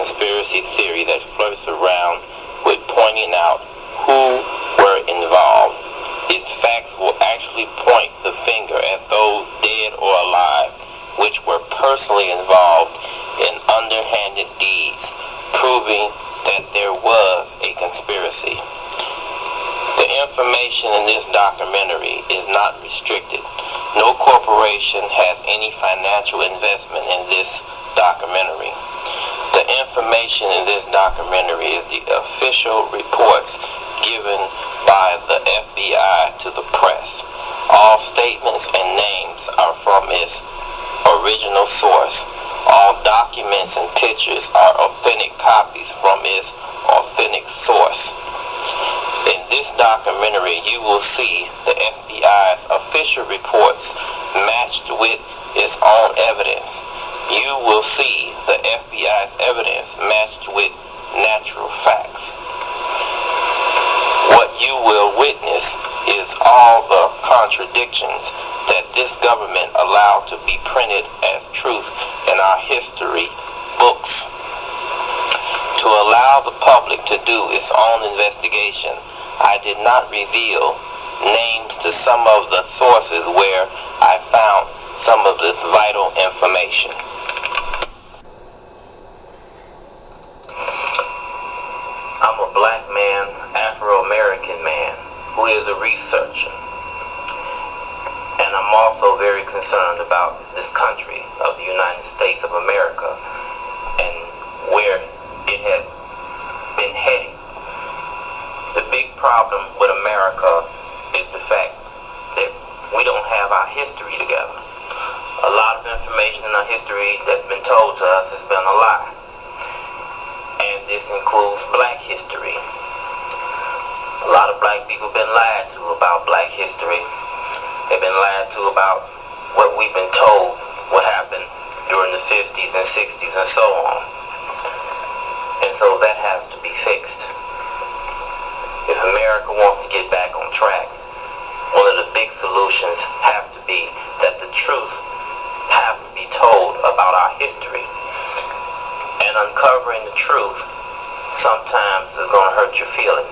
conspiracy theory that flirts around with pointing out who were involved. Its facts will actually point the finger at those dead or alive which were personally involved in underhanded deeds, proving that there was a conspiracy. The information in this documentary is not restricted. No corporation has any financial investment in this documentary. The information in this documentary is the official reports given by the FBI to the press. All statements and names are from its original source. All documents and pictures are authentic copies from its authentic source. In this documentary, you will see the FBI's official reports matched with its own evidence. You will see the FBI's evidence matched with natural facts. What you will witness is all the contradictions that this government allowed to be printed as truth in our history books. To allow the public to do its own investigation, I did not reveal names to some of the sources where I found some of this vital information. I'm a black man, Afro-American man, who is a researcher. And I'm also very concerned about this country of the United States of America and where it has been heading. The big problem with America is the fact that we don't have our history together. A lot of information in our history that's been told to us has been a lie. And this includes black history. A lot of black people have been lied to about black history. They've been lied to about what we've been told what happened during the 50s and 60s and so on. And so that has to be fixed. If America wants to get back on track, one of the big solutions have to be that the truth have to be told about our history. And uncovering the truth sometimes is going to hurt your feeling.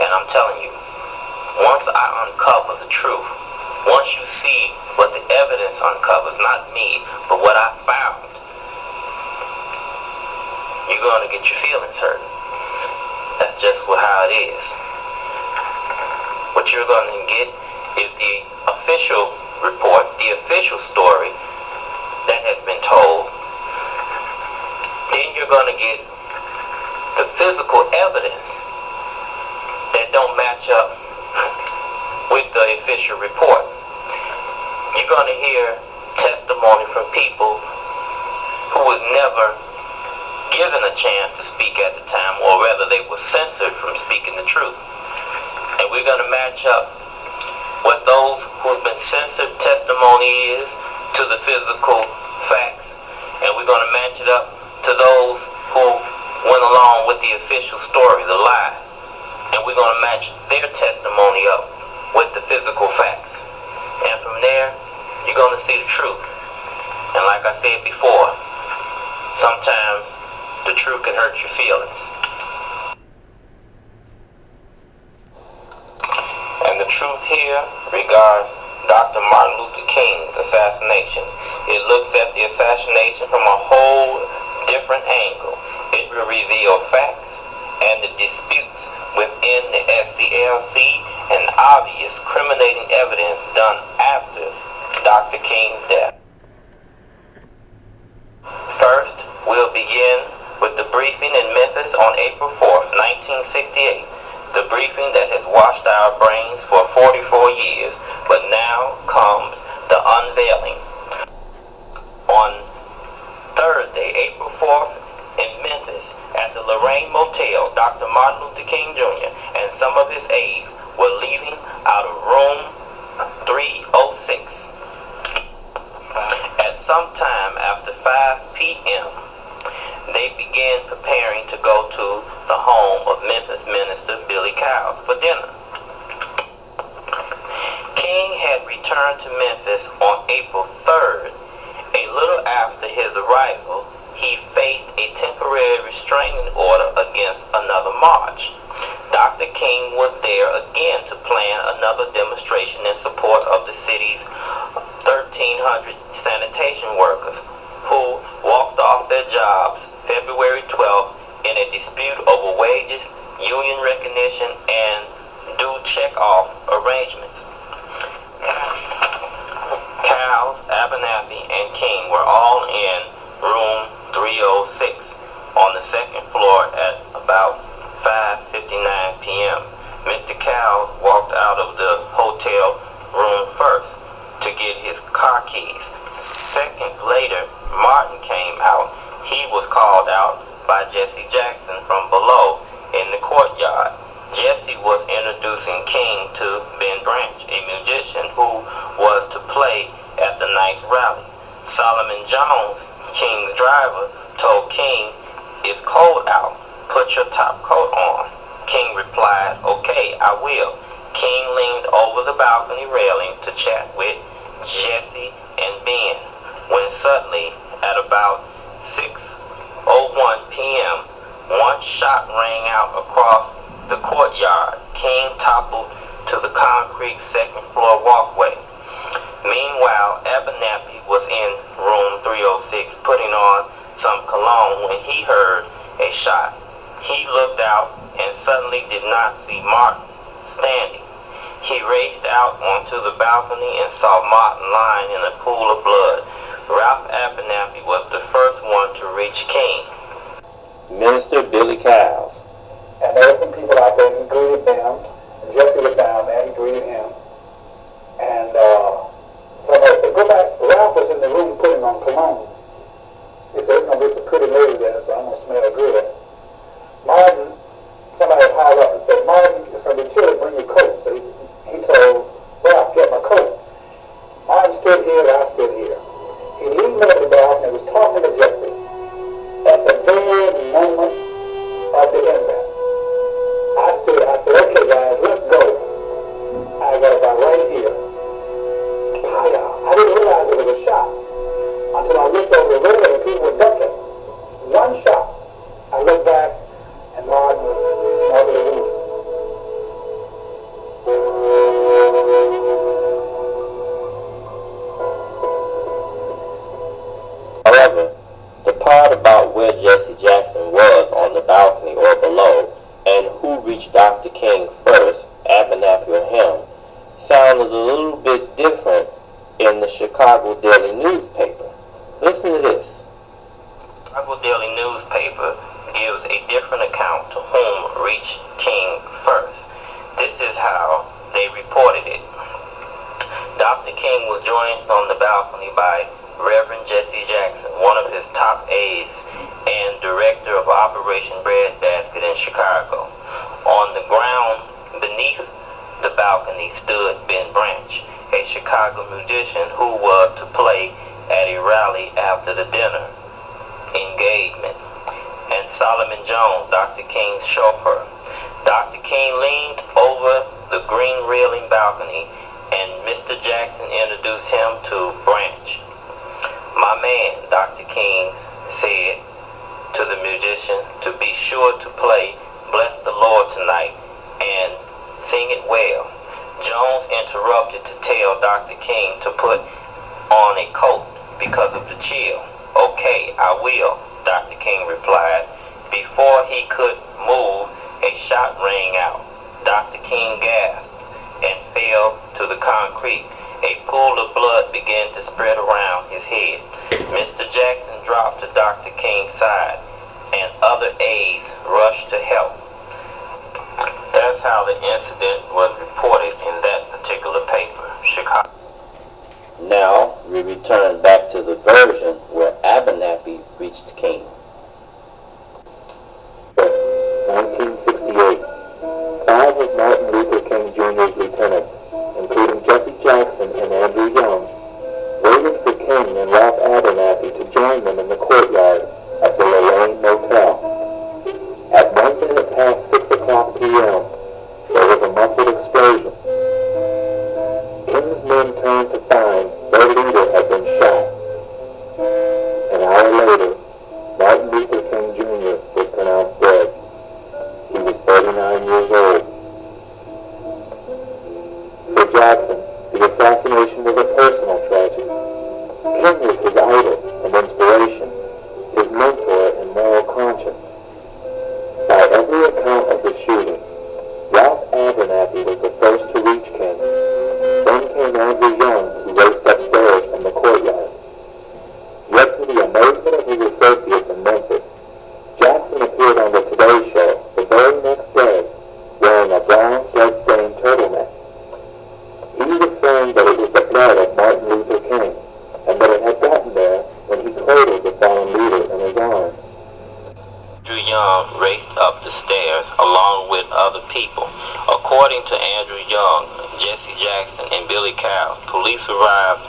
And I'm telling you, once I uncover the truth, once you see what the evidence uncovers, not me, but what I found, you're going to get your feelings hurt. That's just how it is. What you're going to get is the official report, the official story that has been told. Then you're going to get the physical evidence that don't match up with the official report. You're going to hear testimony from people who was never given a chance to speak at the time, or rather they were censored from speaking the truth. And we're going to match up what those who's been censored testimony is to the physical facts, and we're going to match it up to those who went along with the official story, the lie, and we're going to match their testimony up with the physical facts. And from there, you're going to see the truth. And like I said before, sometimes the truth can hurt your feelings. And the truth here regards Dr. Martin Luther King's assassination. It looks at the assassination from a whole different angle. It will reveal facts and the disputes within the SCLC and obvious criminating evidence done after Dr. King's death. First, we'll begin with the briefing in Memphis on April 4th, 1968. The briefing that has washed our brains for 44 years, but now comes the unveiling. On Thursday, April 4th, in Memphis, at the Lorraine Motel, Dr. Martin Luther King Jr. and some of his aides were leaving out of room 306. At some time after 5 p.m., they began preparing to go to the home of Memphis minister Billy Cowles for dinner. King had returned to Memphis on April 3rd. A little after his arrival, he faced a temporary temporary restraining order against another march. Dr. King was there again to plan another demonstration in support of the city's 1,300 sanitation workers who walked off their jobs February 12th in a dispute over wages, union recognition, and due check-off arrangements. Cowles, Abernathy, and King were all in room 306 on the second floor at about 5:59 p.m. Mr. Cowles walked out of the hotel room first to get his car keys. Seconds later, Martin came out. He was called out by Jesse Jackson from below in the courtyard. Jesse was introducing King to Ben Branch, a musician who was to play at the night's rally. Solomon Jones, King's driver, told King, "It's cold out. Put your top coat on." King replied, "Okay, I will." King leaned over the balcony railing to chat with Jesse and Ben, when suddenly, at about 6:01 p.m., one shot rang out across the courtyard. King toppled to the concrete second floor walkway. Meanwhile, Abernathy was in room 306 putting on some cologne when he heard a shot. He looked out and suddenly did not see Martin standing. He raced out onto the balcony and saw Martin lying in a pool of blood. Ralph Abernathy was the first one to reach King. Minister Billy Cowles. And there were some people out there, and he greeted them. And Jesse was down there, he greeted him. And somebody said, "Go back." Ralph was in the room putting on cologne. He said, "There's going to be some pretty ladies there, so I'm going to smell good." Martin, somebody piled up and said, "Martin, it's going to be chilly, bring your coat." So he told Ralph, "Get my coat." Martin stood here, I stood here. He leaned over the balcony and was talking to Jesse at the very moment of the incident. I said, "Okay guys, let's go." I got about right here. I didn't realize it was a shot until I looked over the railing and people were ducking. One shot. I looked back and Martin was mortally wounded. However, the part about where Jesse Jackson was on the balcony or below and who reached Dr. King first, Abernathy or him, sounded a little bit different in the Chicago Daily newspaper. Listen to this. Chicago Daily newspaper gives a different account to whom reached King first. This is how they reported it. Dr. King was joined on the balcony by Reverend Jesse Jackson, one of his top aides and director of Operation Breadbasket in Chicago. On the ground beneath the balcony stood Ben Branch, a Chicago musician who was to play at a rally after the dinner engagement, and Solomon Jones, Dr. King's chauffeur. Dr. King leaned over the green railing balcony and Mr. Jackson introduced him to Branch. "My man," Dr. King said to the musician, "to be sure to play Bless the Lord tonight and sing it well." Jones interrupted to tell Dr. King to put on a coat because of the chill. "Okay, I will," Dr. King replied. Before he could move, a shot rang out. Dr. King gasped and fell to the concrete. A pool of blood began to spread around his head. Mr. Jackson dropped to Dr. King's side, and other aides rushed to help. That's how the incident was reported in that particular paper, Chicago. Now, we return back to the version where Abernathy reached King. 1968. 5 of Martin Luther King Jr.'s lieutenants, including Jesse Jackson and Andrew Young, waited for King and Ralph Abernathy to join them in the courtyard of the Lorraine Motel. At 1 minute past 6 o'clock p.m., there was a muffled explosion. King's men turned to find their leader had been shot. An hour later, Martin Luther King Jr. Young raced up the stairs along with other people. According to Andrew Young, Jesse Jackson, and Billy Cowles, police arrived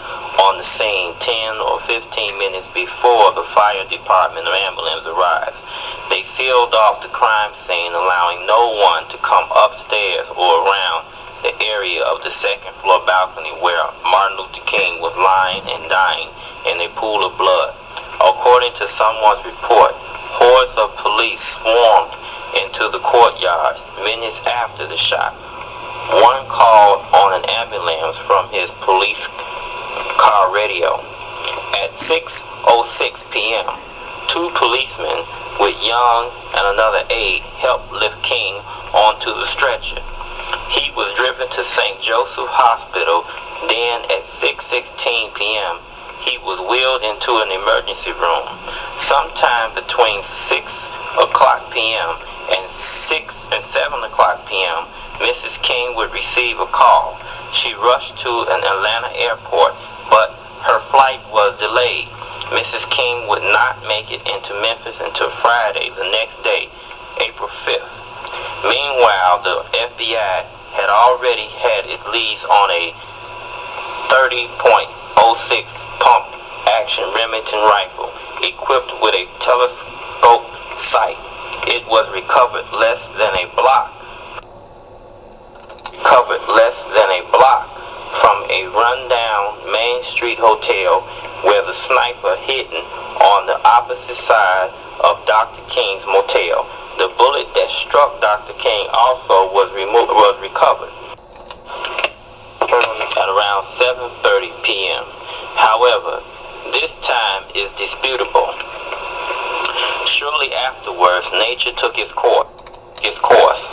on the scene 10 or 15 minutes before the fire department or ambulance arrives. They sealed off the crime scene, allowing no one to come upstairs or around the area of the second floor balcony where Martin Luther King was lying and dying in a pool of blood. According to someone's report, hordes of police swarmed into the courtyard minutes after the shot. One called on an ambulance from his police car radio. At 6:06 p.m., two policemen with Young and another aide helped lift King onto the stretcher. He was driven to St. Joseph Hospital. Then at 6:16 p.m., he was wheeled into an emergency room. Sometime between 6 o'clock p.m. and 7 o'clock p.m., Mrs. King would receive a call. She rushed to an Atlanta airport, but her flight was delayed. Mrs. King would not make it into Memphis until Friday, the next day, April 5th. Meanwhile, the FBI had already had its leads on a 30.06 pump action Remington rifle equipped with a telescope sight. It was recovered less than a block from a rundown Main Street hotel where the sniper hidden on the opposite side of Dr. King's motel. The bullet that struck Dr. King also was recovered at around 7:30 p.m. However, this time is disputable. Shortly afterwards, nature took its course,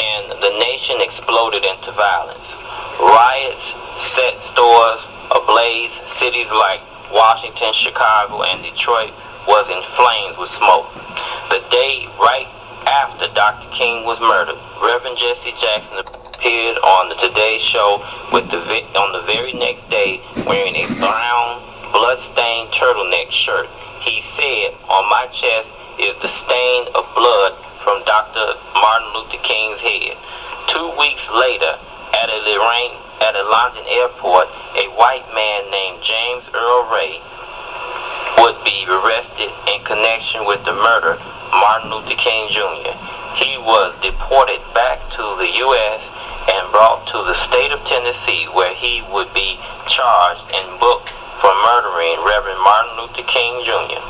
and the nation exploded into violence. Riots set stores ablaze. Cities like Washington, Chicago, and Detroit was in flames with smoke. The day right after Dr. King was murdered, Reverend Jesse Jackson appeared on the Today Show on the very next day wearing a brown, blood-stained turtleneck shirt. He said, "On my chest is the stain of blood from Dr. Martin Luther King's head." 2 weeks later, at a London airport, a white man named James Earl Ray would be arrested in connection with the murder of Martin Luther King Jr. He was deported back to the U.S. and brought to the state of Tennessee, where he would be charged and booked for murdering Reverend Martin Luther King Jr.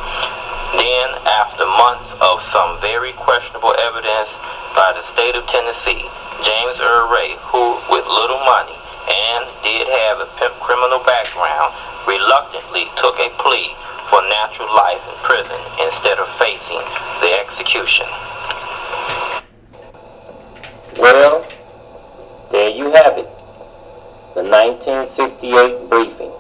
Then, after months of some very questionable evidence by the state of Tennessee, James Earl Ray, who with little money and did have a criminal background, reluctantly took a plea for natural life in prison instead of facing the execution. Well, there you have it. The 1968 briefing.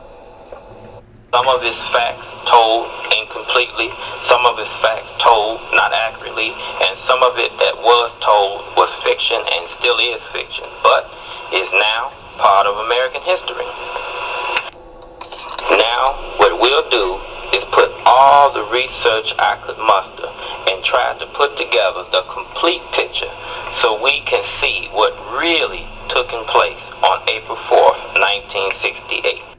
Some of his facts told incompletely, some of his facts told not accurately, and some of it that was told was fiction and still is fiction, but is now part of American history. Now, what we'll do is put all the research I could muster and try to put together the complete picture so we can see what really took in place on April 4th, 1968.